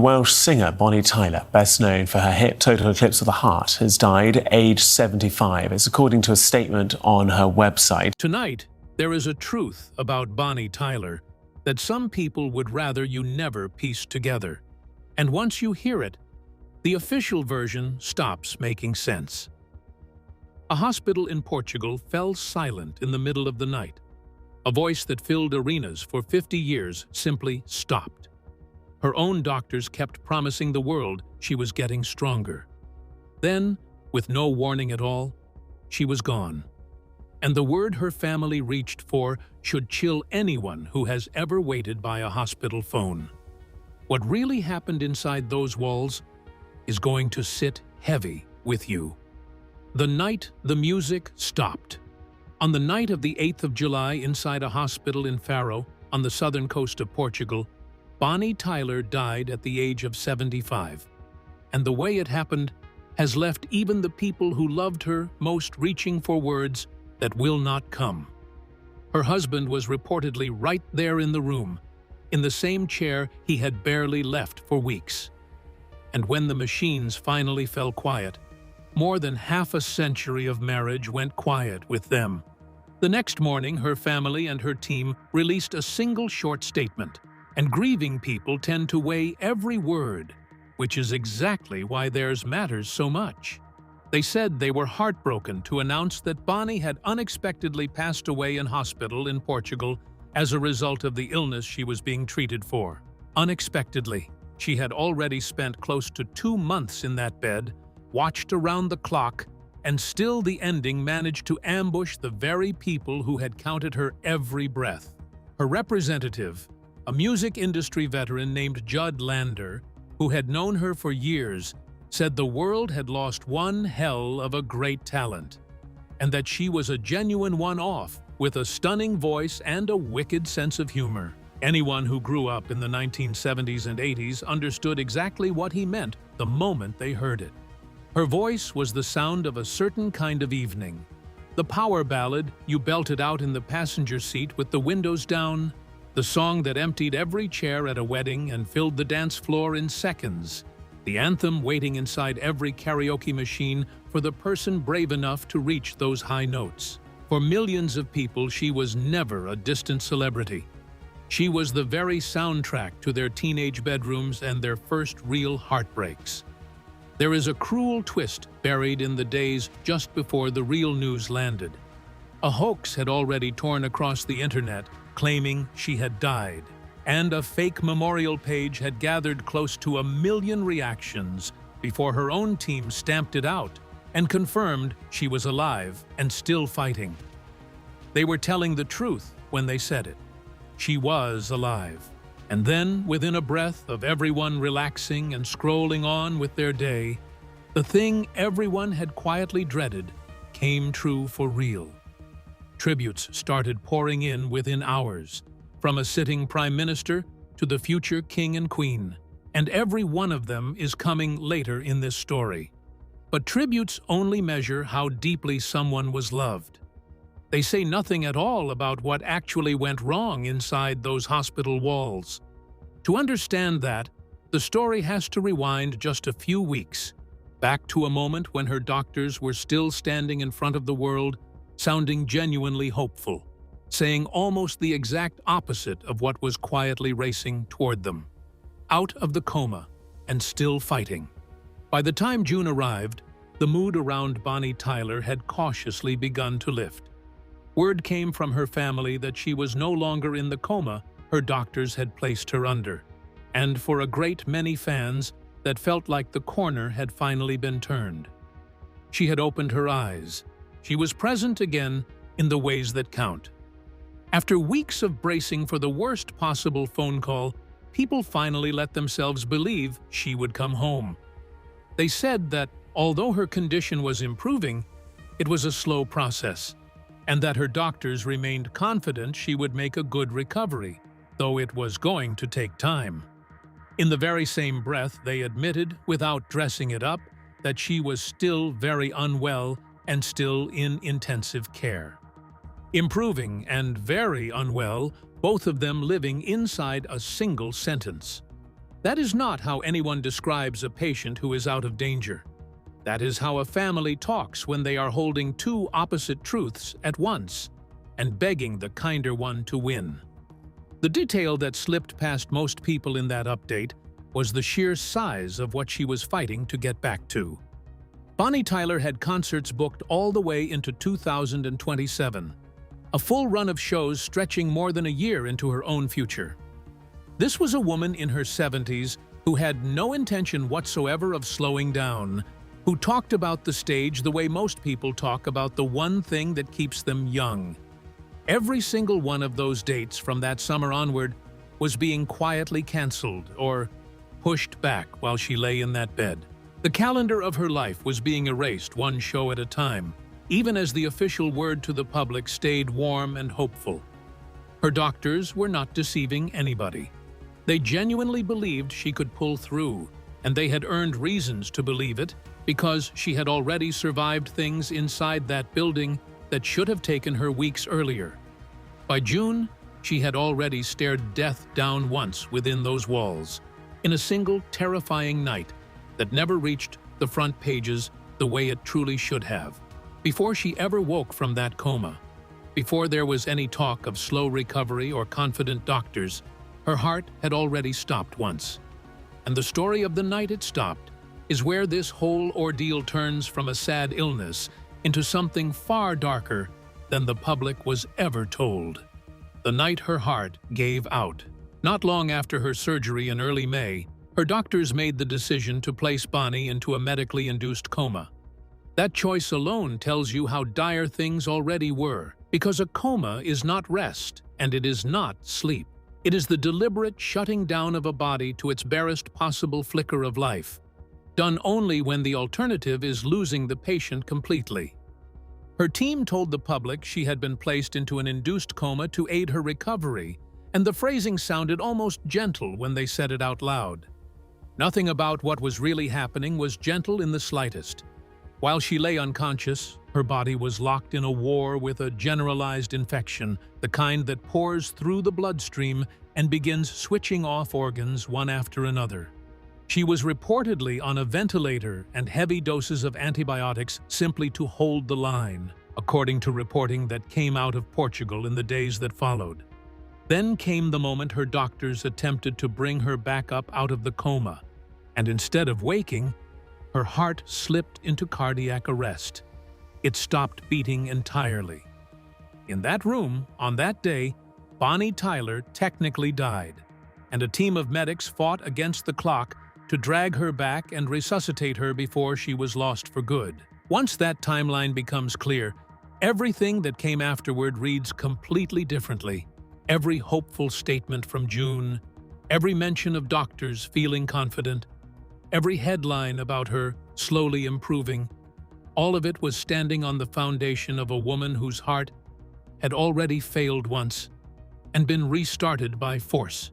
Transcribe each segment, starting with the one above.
Welsh singer Bonnie Tyler, best known for her hit Total Eclipse of the Heart, has died aged 75. It's according to a statement on her website. Tonight, there is a truth about Bonnie Tyler that some people would rather you never piece together. And once you hear it, the official version stops making sense. A hospital in Portugal fell silent in the middle of the night. A voice that filled arenas for 50 years simply stopped. Her own doctors kept promising the world she was getting stronger. Then, with no warning at all, she was gone. And the word her family reached for should chill anyone who has ever waited by a hospital phone. What really happened inside those walls is going to sit heavy with you. The night the music stopped. On the night of the 8th of July inside a hospital in Faro, on the southern coast of Portugal, Bonnie Tyler died at the age of 75. And the way it happened has left even the people who loved her most reaching for words that will not come. Her husband was reportedly right there in the room, in the same chair he had barely left for weeks. And when the machines finally fell quiet, more than half a century of marriage went quiet with them. The next morning, her family and her team released a single short statement, and grieving people tend to weigh every word, which is exactly why theirs matters so much. They said they were heartbroken to announce that Bonnie had unexpectedly passed away in hospital in Portugal as a result of the illness she was being treated for. Unexpectedly, she had already spent close to 2 months in that bed, watched around the clock, and still the ending managed to ambush the very people who had counted her every breath. Her representative, a music industry veteran named Judd Lander, who had known her for years, said the world had lost one hell of a great talent, and that she was a genuine one-off with a stunning voice and a wicked sense of humor. Anyone who grew up in the 1970s and 80s understood exactly what he meant the moment they heard it. Her voice was the sound of a certain kind of evening. The power ballad you belted out in the passenger seat with the windows down, the song that emptied every chair at a wedding and filled the dance floor in seconds, the anthem waiting inside every karaoke machine for the person brave enough to reach those high notes. For millions of people, she was never a distant celebrity. She was the very soundtrack to their teenage bedrooms and their first real heartbreaks. There is a cruel twist buried in the days just before the real news landed. A hoax had already torn across the internet, claiming she had died, and a fake memorial page had gathered close to 1 million reactions before her own team stamped it out and confirmed she was alive and still fighting. They were telling the truth when they said it. She was alive. And then, within a breath of everyone relaxing and scrolling on with their day, the thing everyone had quietly dreaded came true for real. Tributes started pouring in within hours, from a sitting prime minister to the future king and queen, and every one of them is coming later in this story. But tributes only measure how deeply someone was loved. They say nothing at all about what actually went wrong inside those hospital walls. To understand that, the story has to rewind just a few weeks, back to a moment when her doctors were still standing in front of the world, sounding genuinely hopeful, saying almost the exact opposite of what was quietly racing toward them. Out of the coma and still fighting. By the time June arrived, the mood around Bonnie Tyler had cautiously begun to lift. Word came from her family that she was no longer in the coma her doctors had placed her under, and for a great many fans, that felt like the corner had finally been turned. She had opened her eyes. She was present again in the ways that count. After weeks of bracing for the worst possible phone call, people finally let themselves believe she would come home. They said that, although her condition was improving, it was a slow process, and that her doctors remained confident she would make a good recovery, though it was going to take time. In the very same breath, they admitted, without dressing it up, that she was still very unwell and still in intensive care. Improving and very unwell, both of them living inside a single sentence. That is not how anyone describes a patient who is out of danger. That is how a family talks when they are holding two opposite truths at once and begging the kinder one to win. The detail that slipped past most people in that update was the sheer size of what she was fighting to get back to. Bonnie Tyler had concerts booked all the way into 2027, a full run of shows stretching more than a year into her own future. This was a woman in her 70s who had no intention whatsoever of slowing down, who talked about the stage the way most people talk about the one thing that keeps them young. Every single one of those dates from that summer onward was being quietly canceled or pushed back while she lay in that bed. The calendar of her life was being erased one show at a time, even as the official word to the public stayed warm and hopeful. Her doctors were not deceiving anybody. They genuinely believed she could pull through, and they had earned reasons to believe it because she had already survived things inside that building that should have taken her weeks earlier. By June, she had already stared death down once within those walls, in a single terrifying night that never reached the front pages the way it truly should have. Before she ever woke from that coma, before there was any talk of slow recovery or confident doctors, her heart had already stopped once. And the story of the night it stopped is where this whole ordeal turns from a sad illness into something far darker than the public was ever told. The night her heart gave out. Not long after her surgery in early May, her doctors made the decision to place Bonnie into a medically induced coma. That choice alone tells you how dire things already were, because a coma is not rest, and it is not sleep. It is the deliberate shutting down of a body to its barest possible flicker of life, done only when the alternative is losing the patient completely. Her team told the public she had been placed into an induced coma to aid her recovery, and the phrasing sounded almost gentle when they said it out loud. Nothing about what was really happening was gentle in the slightest. While she lay unconscious, her body was locked in a war with a generalized infection, the kind that pours through the bloodstream and begins switching off organs one after another. She was reportedly on a ventilator and heavy doses of antibiotics simply to hold the line, according to reporting that came out of Portugal in the days that followed. Then came the moment her doctors attempted to bring her back up out of the coma, and instead of waking, her heart slipped into cardiac arrest. It stopped beating entirely. In that room, on that day, Bonnie Tyler technically died, and a team of medics fought against the clock to drag her back and resuscitate her before she was lost for good. Once that timeline becomes clear, everything that came afterward reads completely differently. Every hopeful statement from June, every mention of doctors feeling confident, every headline about her slowly improving, all of it was standing on the foundation of a woman whose heart had already failed once and been restarted by force.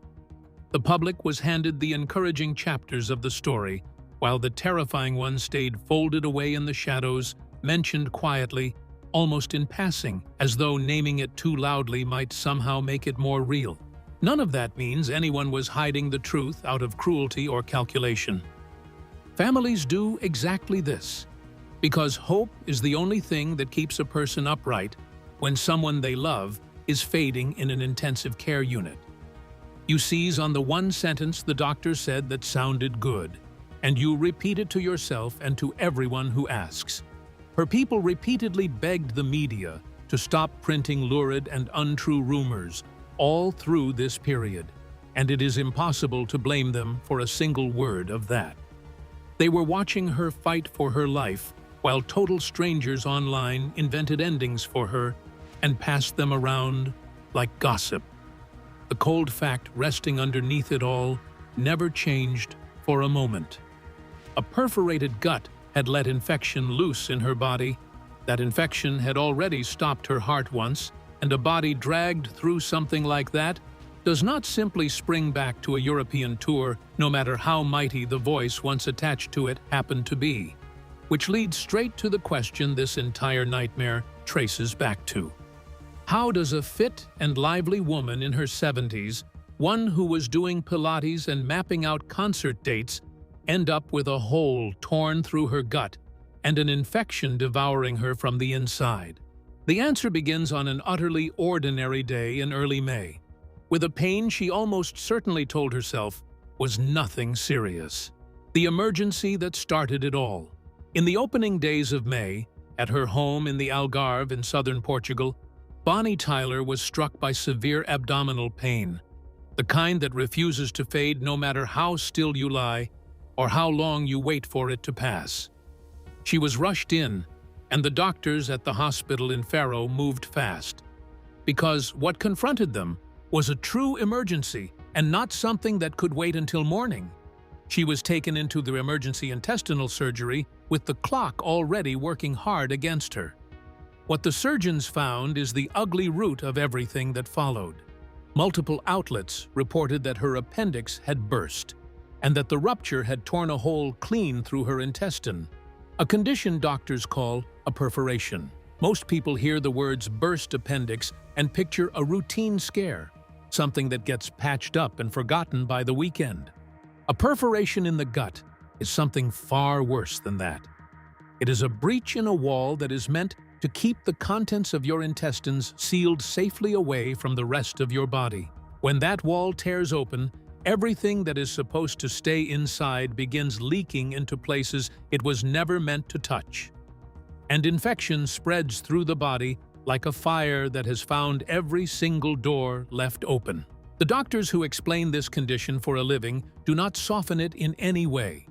The public was handed the encouraging chapters of the story, while the terrifying one stayed folded away in the shadows, mentioned quietly, almost in passing, as though naming it too loudly might somehow make it more real. None of that means anyone was hiding the truth out of cruelty or calculation. Families do exactly this, because hope is the only thing that keeps a person upright when someone they love is fading in an intensive care unit. You seize on the one sentence the doctor said that sounded good, and you repeat it to yourself and to everyone who asks. Her people repeatedly begged the media to stop printing lurid and untrue rumors all through this period, and it is impossible to blame them for a single word of that. They were watching her fight for her life, while total strangers online invented endings for her and passed them around like gossip. The cold fact resting underneath it all never changed for a moment. A perforated gut had let infection loose in her body. That infection had already stopped her heart once, and a body dragged through something like that does not simply spring back to a European tour, no matter how mighty the voice once attached to it happened to be. Which leads straight to the question this entire nightmare traces back to. How does a fit and lively woman in her 70s one who was doing Pilates and mapping out concert dates, end up with a hole torn through her gut and an infection devouring her from the inside? The answer begins on an utterly ordinary day in early May, with a pain she almost certainly told herself was nothing serious. The emergency that started it all. In the opening days of May, at her home in the Algarve in southern Portugal, Bonnie Tyler was struck by severe abdominal pain, the kind that refuses to fade no matter how still you lie or how long you wait for it to pass. She was rushed in, and the doctors at the hospital in Faro moved fast, because what confronted them was a true emergency and not something that could wait until morning. She was taken into the emergency intestinal surgery with the clock already working hard against her. What the surgeons found is the ugly root of everything that followed. Multiple outlets reported that her appendix had burst, and that the rupture had torn a hole clean through her intestine, a condition doctors call a perforation. Most people hear the words burst appendix and picture a routine scare, something that gets patched up and forgotten by the weekend. A perforation in the gut is something far worse than that. It is a breach in a wall that is meant to keep the contents of your intestines sealed safely away from the rest of your body. When that wall tears open, everything that is supposed to stay inside begins leaking into places it was never meant to touch. And infection spreads through the body like a fire that has found every single door left open. The doctors who explain this condition for a living do not soften it in any way.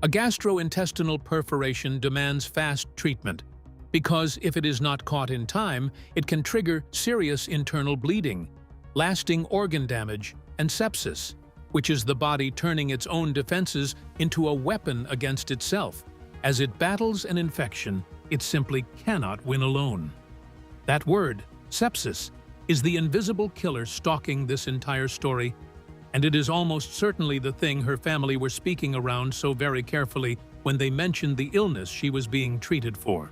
A gastrointestinal perforation demands fast treatment, because if it is not caught in time, it can trigger serious internal bleeding, lasting organ damage, and sepsis, which is the body turning its own defenses into a weapon against itself. As it battles an infection, it simply cannot win alone. That word, sepsis, is the invisible killer stalking this entire story, and it is almost certainly the thing her family were speaking around so very carefully when they mentioned the illness she was being treated for.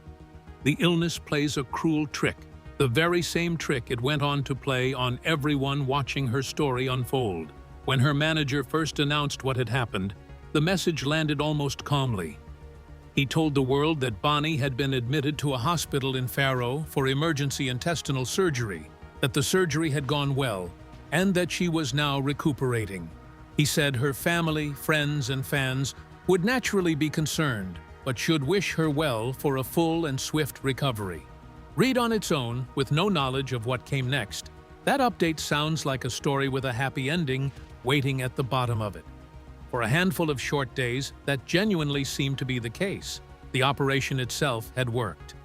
The illness plays a cruel trick, the very same trick it went on to play on everyone watching her story unfold. When her manager first announced what had happened, the message landed almost calmly. He told the world that Bonnie had been admitted to a hospital in Faro for emergency intestinal surgery, that the surgery had gone well, and that she was now recuperating. He said her family, friends, and fans would naturally be concerned, but should wish her well for a full and swift recovery. Read on its own, with no knowledge of what came next, that update sounds like a story with a happy ending waiting at the bottom of it. For a handful of short days, that genuinely seemed to be the case. The operation itself had worked.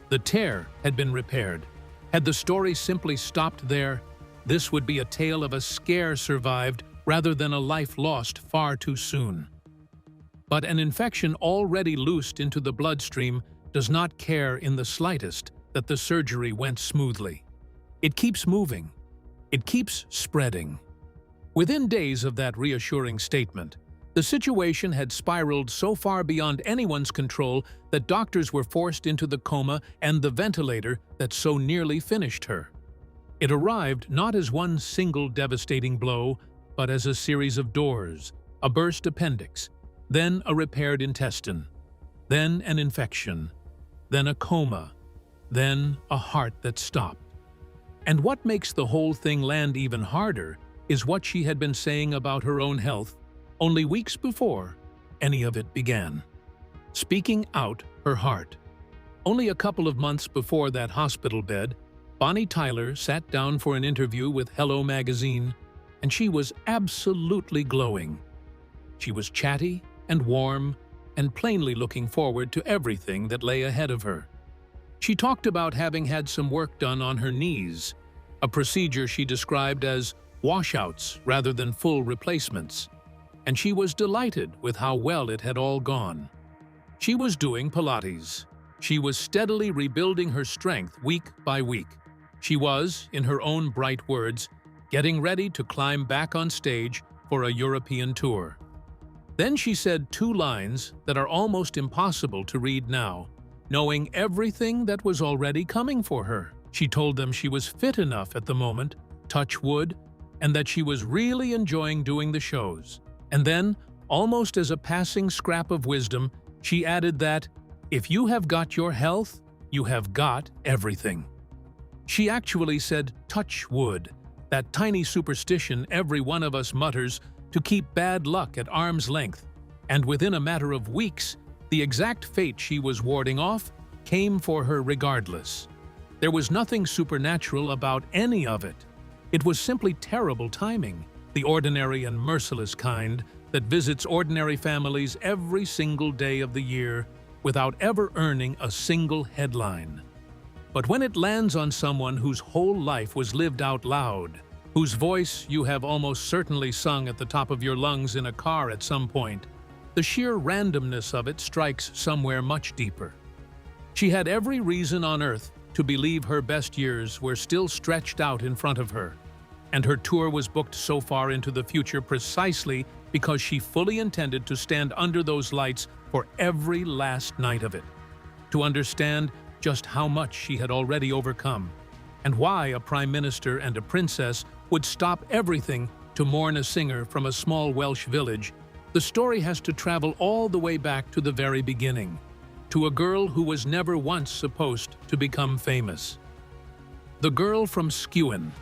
The tear had been repaired. Had the story simply stopped there, this would be a tale of a scare survived rather than a life lost far too soon. But an infection already loosed into the bloodstream does not care in the slightest that the surgery went smoothly. It keeps moving. It keeps spreading. Within days of that reassuring statement, the situation had spiraled so far beyond anyone's control that doctors were forced into the coma and the ventilator that so nearly finished her. It arrived not as one single devastating blow, but as a series of doors, a burst appendix, then a repaired intestine, then an infection, then a coma, then a heart that stopped. And what makes the whole thing land even harder is what she had been saying about her own health only weeks before any of it began. Speaking out her heart. Only a couple of months before that hospital bed, Bonnie Tyler sat down for an interview with Hello magazine, and she was absolutely glowing. She was chatty and warm and plainly looking forward to everything that lay ahead of her. She talked about having had some work done on her knees, a procedure she described as washouts rather than full replacements, and she was delighted with how well it had all gone. She was doing Pilates. She was steadily rebuilding her strength week by week. She was, in her own bright words, getting ready to climb back on stage for a European tour. Then she said two lines that are almost impossible to read now, knowing everything that was already coming for her. She told them she was fit enough at the moment, touch wood, and that she was really enjoying doing the shows. And then, almost as a passing scrap of wisdom, she added that, "If you have got your health, you have got everything." She actually said, "Touch wood," that tiny superstition every one of us mutters to keep bad luck at arm's length, and within a matter of weeks, the exact fate she was warding off came for her regardless. There was nothing supernatural about any of it. It was simply terrible timing, the ordinary and merciless kind that visits ordinary families every single day of the year without ever earning a single headline. But when it lands on someone whose whole life was lived out loud, whose voice you have almost certainly sung at the top of your lungs in a car at some point, the sheer randomness of it strikes somewhere much deeper. She had every reason on earth to believe her best years were still stretched out in front of her, and her tour was booked so far into the future precisely because she fully intended to stand under those lights for every last night of it, to understand just how much she had already overcome, and why a prime minister and a princess would stop everything to mourn a singer from a small Welsh village. The story has to travel all the way back to the very beginning, to a girl who was never once supposed to become famous. The girl from Skewen.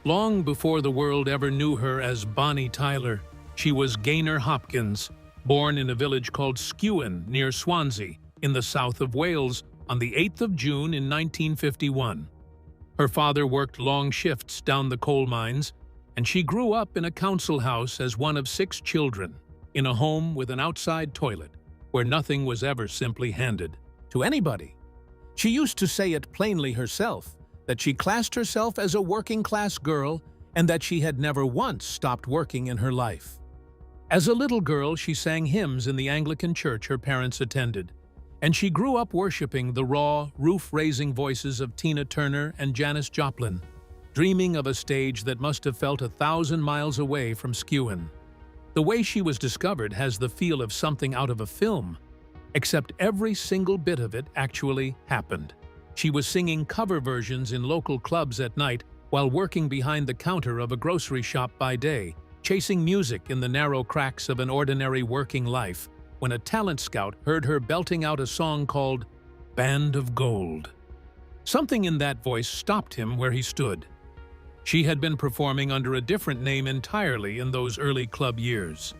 Long before the world ever knew her as Bonnie Tyler, she was Gaynor Hopkins, born in a village called Skewen near Swansea, in the south of Wales, on the 8th of June in 1951. Her father worked long shifts down the coal mines, and she grew up in a council house as one of 6 children, in a home with an outside toilet, where nothing was ever simply handed to anybody. She used to say it plainly herself, that she classed herself as a working-class girl and that she had never once stopped working in her life. As a little girl, she sang hymns in the Anglican church her parents attended, and she grew up worshiping the raw, roof-raising voices of Tina Turner and Janis Joplin, dreaming of a stage that must have felt 1,000 miles away from Skewen. The way she was discovered has the feel of something out of a film, except every single bit of it actually happened. She was singing cover versions in local clubs at night while working behind the counter of a grocery shop by day, chasing music in the narrow cracks of an ordinary working life, when a talent scout heard her belting out a song called "Band of Gold." Something in that voice stopped him where he stood. She had been performing under a different name entirely in those early club years,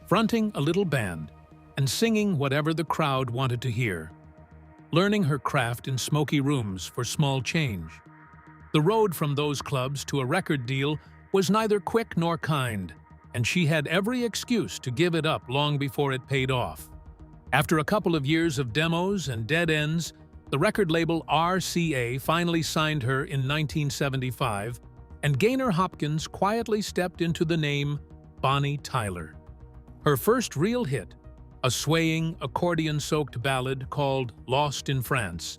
fronting a little band and singing whatever the crowd wanted to hear, learning her craft in smoky rooms for small change. The road from those clubs to a record deal was neither quick nor kind, and she had every excuse to give it up long before it paid off. After a couple of years of demos and dead ends, the record label RCA finally signed her in 1975, and Gaynor Hopkins quietly stepped into the name Bonnie Tyler. Her first real hit, a swaying, accordion-soaked ballad called "Lost in France,"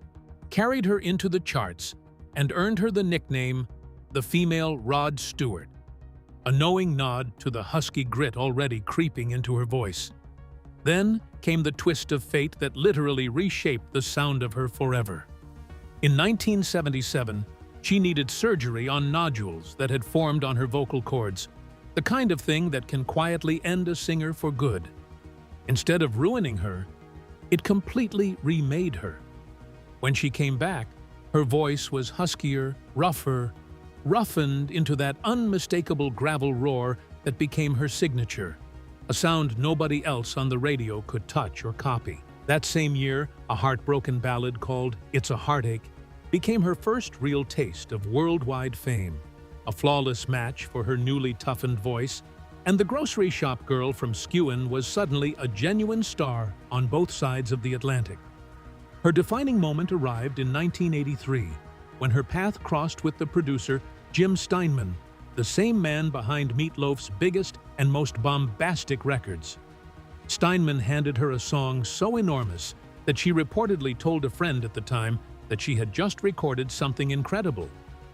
carried her into the charts and earned her the nickname the female Rod Stewart, a knowing nod to the husky grit already creeping into her voice. Then came the twist of fate that literally reshaped the sound of her forever. In 1977, she needed surgery on nodules that had formed on her vocal cords, the kind of thing that can quietly end a singer for good. Instead of ruining her, it completely remade her. When she came back, her voice was huskier, rougher, roughened into that unmistakable gravel roar that became her signature, a sound nobody else on the radio could touch or copy. That same year, a heartbroken ballad called "It's a Heartache" became her first real taste of worldwide fame, a flawless match for her newly toughened voice, and the grocery shop girl from Skewen was suddenly a genuine star on both sides of the Atlantic. Her defining moment arrived in 1983, when her path crossed with the producer Jim Steinman, the same man behind Meat Loaf's biggest and most bombastic records. Steinman handed her a song so enormous that she reportedly told a friend at the time that she had just recorded something incredible,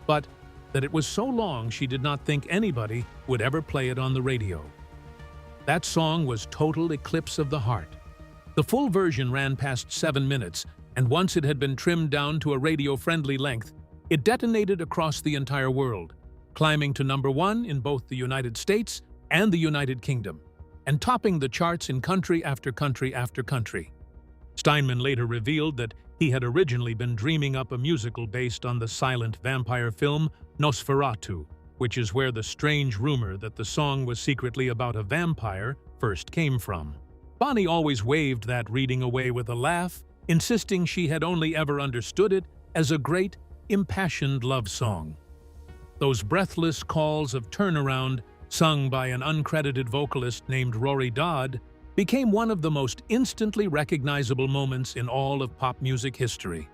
but that it was so long she did not think anybody would ever play it on the radio. That song was Total Eclipse of the Heart. The full version ran past 7 minutes, and once it had been trimmed down to a radio-friendly length, it detonated across the entire world, climbing to #1 in both the United States and the United Kingdom, and topping the charts in country after country after country. Steinman later revealed that he had originally been dreaming up a musical based on the silent vampire film Nosferatu, which is where the strange rumor that the song was secretly about a vampire first came from. Bonnie always waved that reading away with a laugh, insisting she had only ever understood it as a great, impassioned love song. Those breathless calls of turnaround, sung by an uncredited vocalist named Rory Dodd, became one of the most instantly recognizable moments in all of pop music history.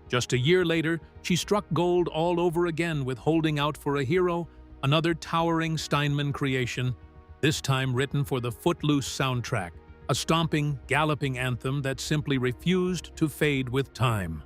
Just a year later, she struck gold all over again with Holding Out for a Hero, another towering Steinman creation, this time written for the Footloose soundtrack, a stomping, galloping anthem that simply refused to fade with time.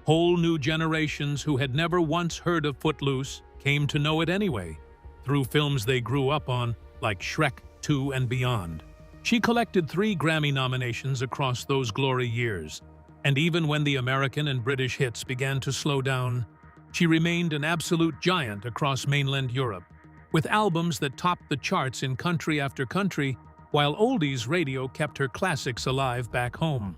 Whole new generations who had never once heard of Footloose came to know it anyway, through films they grew up on, like Shrek 2 and beyond. She collected 3 Grammy nominations across those glory years, and even when the American and British hits began to slow down, she remained an absolute giant across mainland Europe, with albums that topped the charts in country after country, while oldies radio kept her classics alive back home.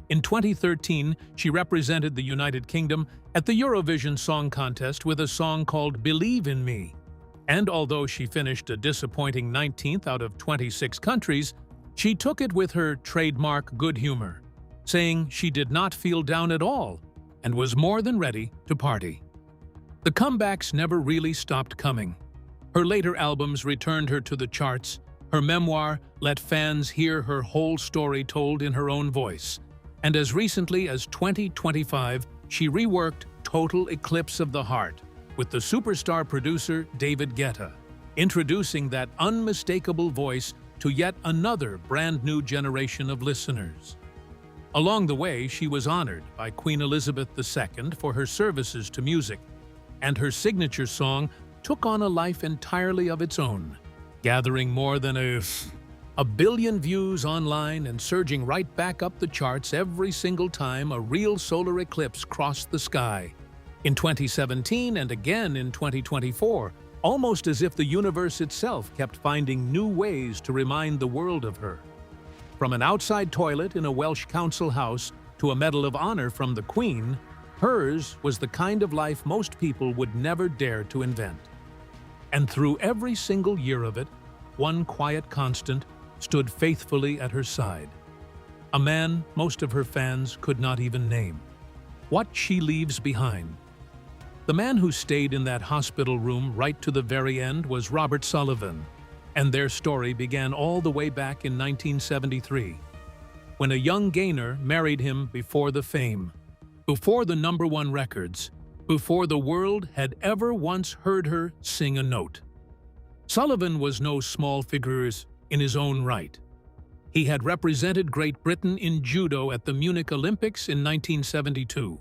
In 2013, she represented the United Kingdom at the Eurovision Song Contest with a song called Believe in Me. And although she finished a disappointing 19th out of 26 countries, she took it with her trademark good humor, saying she did not feel down at all and was more than ready to party. The comebacks never really stopped coming. Her later albums returned her to the charts. Her memoir let fans hear her whole story told in her own voice. And as recently as 2025, she reworked Total Eclipse of the Heart with the superstar producer David Guetta, introducing that unmistakable voice to yet another brand new generation of listeners. Along the way, she was honored by Queen Elizabeth II for her services to music, and her signature song took on a life entirely of its own, gathering more than a billion views online and surging right back up the charts every single time a real solar eclipse crossed the sky. In 2017 and again in 2024, almost as if the universe itself kept finding new ways to remind the world of her. From an outside toilet in a Welsh council house to a Medal of Honor from the Queen, hers was the kind of life most people would never dare to invent. And through every single year of it, one quiet constant stood faithfully at her side. A man most of her fans could not even name. What she leaves behind. The man who stayed in that hospital room right to the very end was Robert Sullivan, and their story began all the way back in 1973, when a young gainer married him before the fame, before the #1 records, before the world had ever once heard her sing a note. Sullivan was no small figure in his own right. He had represented Great Britain in judo at the Munich Olympics in 1972,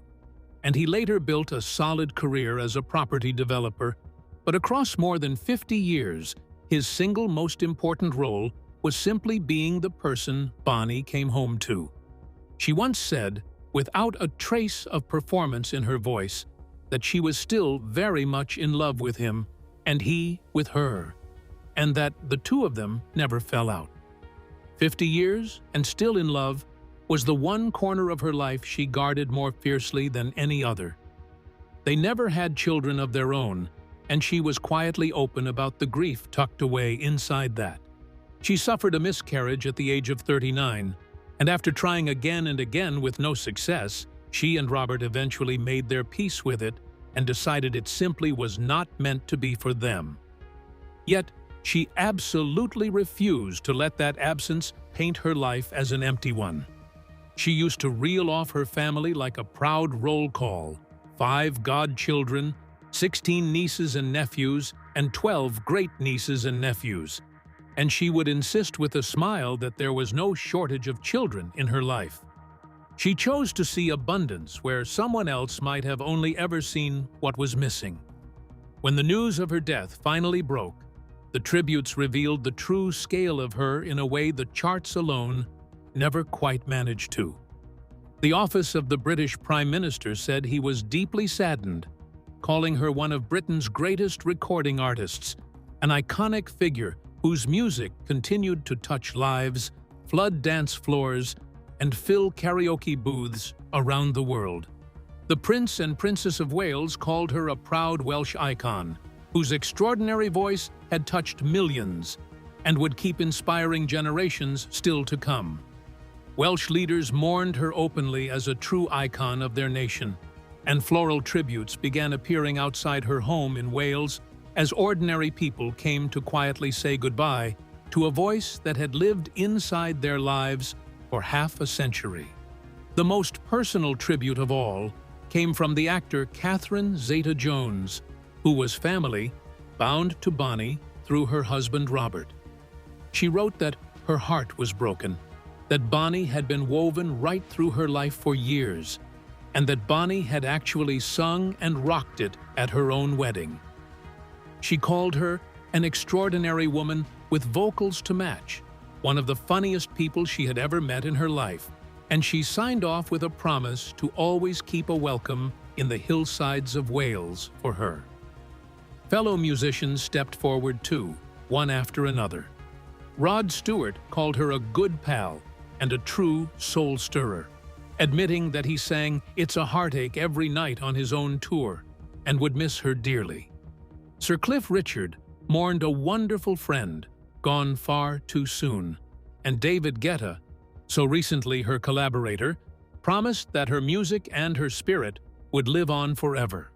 and he later built a solid career as a property developer, but across more than 50 years, his single most important role was simply being the person Bonnie came home to. She once said, without a trace of performance in her voice, that she was still very much in love with him, and he with her, and that the two of them never fell out. 50 years, and still in love, was the one corner of her life she guarded more fiercely than any other. They never had children of their own, and she was quietly open about the grief tucked away inside that. She suffered a miscarriage at the age of 39, and after trying again and again with no success, she and Robert eventually made their peace with it and decided it simply was not meant to be for them. Yet, she absolutely refused to let that absence paint her life as an empty one. She used to reel off her family like a proud roll call: 5 godchildren, 16 nieces and nephews, and 12 great-nieces and nephews. And she would insist with a smile that there was no shortage of children in her life. She chose to see abundance where someone else might have only ever seen what was missing. When the news of her death finally broke, the tributes revealed the true scale of her in a way the charts alone never quite managed to. The office of the British Prime Minister said he was deeply saddened, calling her one of Britain's greatest recording artists, an iconic figure whose music continued to touch lives, flood dance floors, and fill karaoke booths around the world. The Prince and Princess of Wales called her a proud Welsh icon, whose extraordinary voice had touched millions and would keep inspiring generations still to come. Welsh leaders mourned her openly as a true icon of their nation, and floral tributes began appearing outside her home in Wales as ordinary people came to quietly say goodbye to a voice that had lived inside their lives for half a century. The most personal tribute of all came from the actor Catherine Zeta-Jones, who was family bound to Bonnie through her husband Robert. She wrote that her heart was broken, that Bonnie had been woven right through her life for years, and that Bonnie had actually sung and rocked it at her own wedding. She called her an extraordinary woman with vocals to match, one of the funniest people she had ever met in her life, and she signed off with a promise to always keep a welcome in the hillsides of Wales for her. Fellow musicians stepped forward too, one after another. Rod Stewart called her a good pal and a true soul-stirrer, admitting that he sang "It's a Heartache" every night on his own tour and would miss her dearly. Sir Cliff Richard mourned a wonderful friend, gone far too soon, and David Guetta, so recently her collaborator, promised that her music and her spirit would live on forever.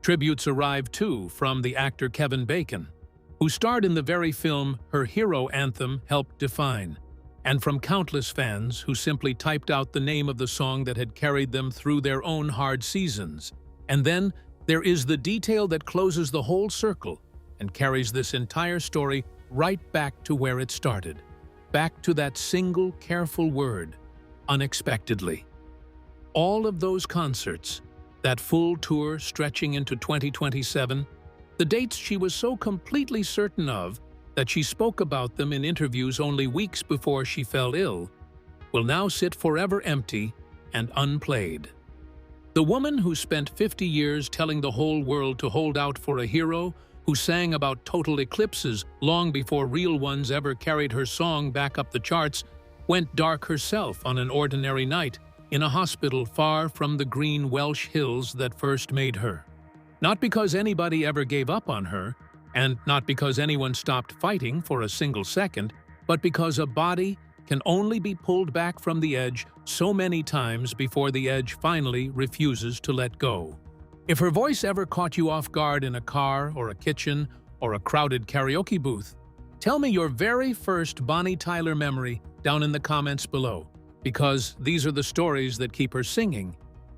Tributes arrived too from the actor Kevin Bacon, who starred in the very film her hero anthem helped define, and from countless fans who simply typed out the name of the song that had carried them through their own hard seasons. And then there is the detail that closes the whole circle and carries this entire story right back to where it started, back to that single careful word, unexpectedly. All of those concerts, that full tour stretching into 2027, the dates she was so completely certain of that she spoke about them in interviews only weeks before she fell ill, will now sit forever empty and unplayed. The woman who spent 50 years telling the whole world to hold out for a hero, who sang about total eclipses long before real ones ever carried her song back up the charts, went dark herself on an ordinary night in a hospital far from the green Welsh hills that first made her. Not because anybody ever gave up on her, and not because anyone stopped fighting for a single second, but because a body can only be pulled back from the edge so many times before the edge finally refuses to let go. If her voice ever caught you off guard in a car or a kitchen or a crowded karaoke booth, tell me your very first Bonnie Tyler memory down in the comments below, because these are the stories that keep her singing,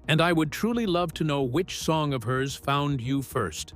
and I would truly love to know which song of hers found you first.